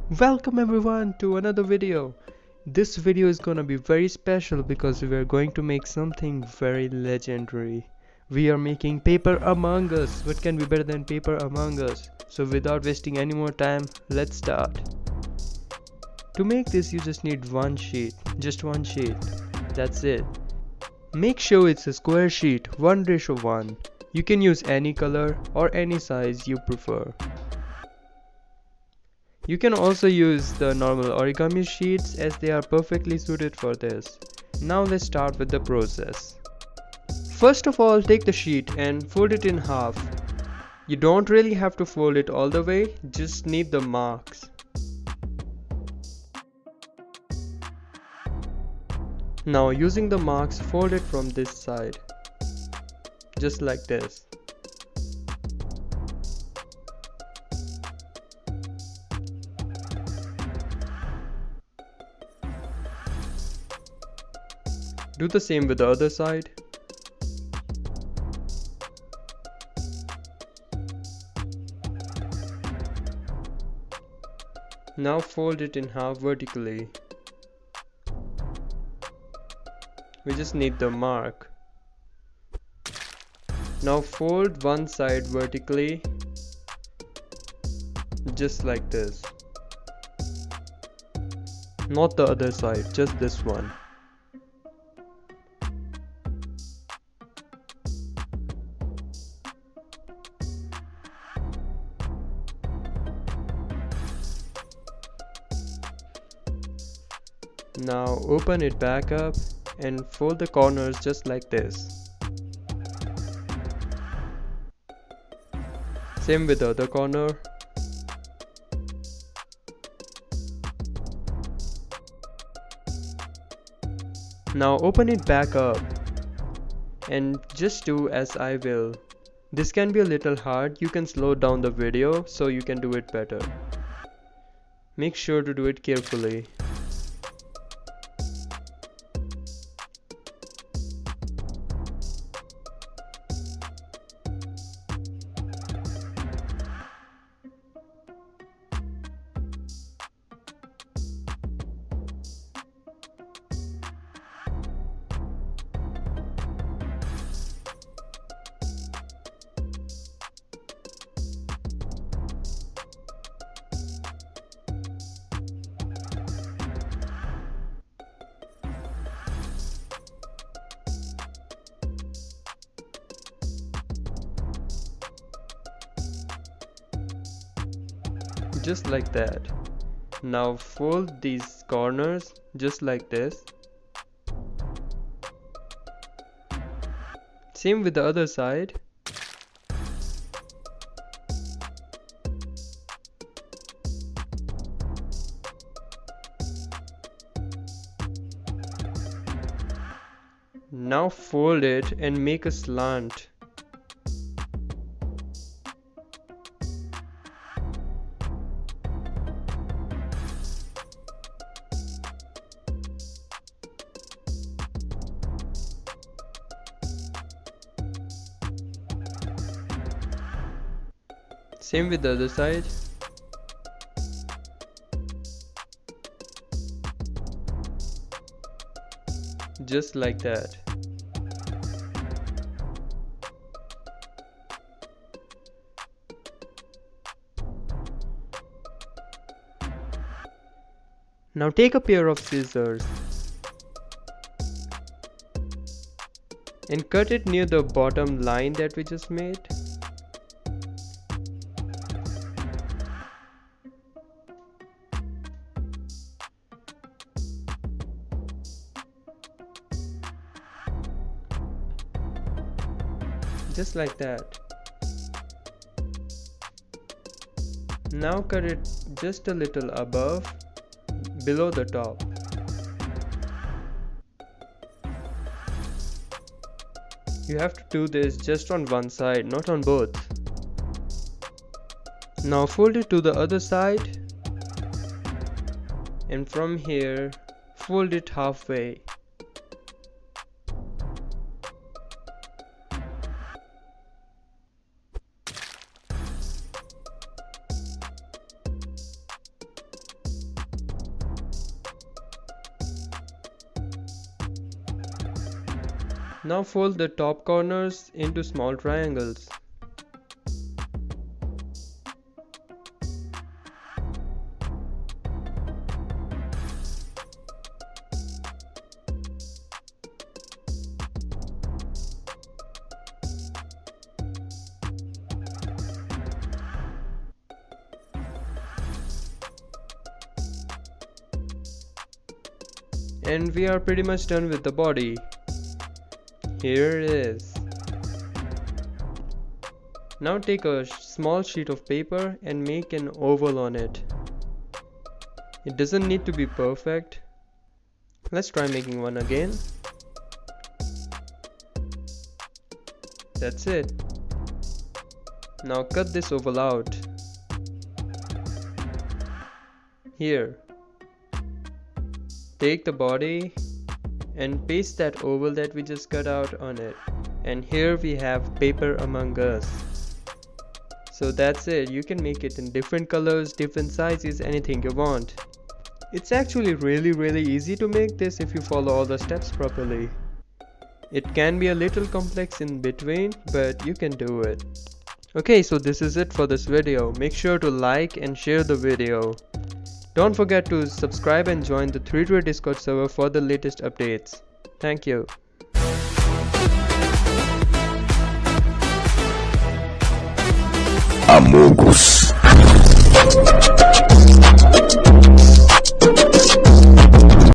Welcome everyone to another video. This video is gonna be very special because we are going to make something very legendary. We are making paper among us. What can be better than paper among us? So without wasting any more time, let's start. To make this you just need one sheet, just one sheet. That's it. Make sure it's a square sheet, 1:1. You can use any color or any size you prefer. You can also use the normal origami sheets as they are perfectly suited for this. Now let's start with the process. First of all, take the sheet and fold it in half. You don't really have to fold it all the way, just need the marks. Now using the marks, fold it from this side, just like this. Do the same with the other side. Now fold it in half vertically. We just need the mark. Now fold one side vertically, just like this. Not the other side, just this one. Now open it back up and fold the corners just like this. Same with the other corner. Now open it back up and just do as I will. This can be a little hard, you can slow down the video so you can do it better. Make sure to do it carefully. Just like that. Now fold these corners just like this. Same with the other side. Now fold it and make a slant. Same with the other side. Just like that. Now take a pair of scissors and cut it near the bottom line that we just made. Just like that. Now cut it just a little above, below the top. You have to do this just on one side, not on both. Now fold it to the other side, and from here, fold it halfway. Now fold the top corners into small triangles. And we are pretty much done with the body. Here it is. Now take a small sheet of paper and make an oval on it. It doesn't need to be perfect. Let's try making one again. That's it. Now cut this oval out. Here. Take the body and paste that oval that we just cut out on it. And here we have Paper Among Us. So that's it. You can make it in different colors, different sizes, anything you want. It's actually really easy to make this if you follow all the steps properly. It can be a little complex in between, but you can do it. Okay, so this is it for this video. Make sure to like and share the video. Don't forget to subscribe and join the 3-Way Discord server for the latest updates. Thank you. Amogus.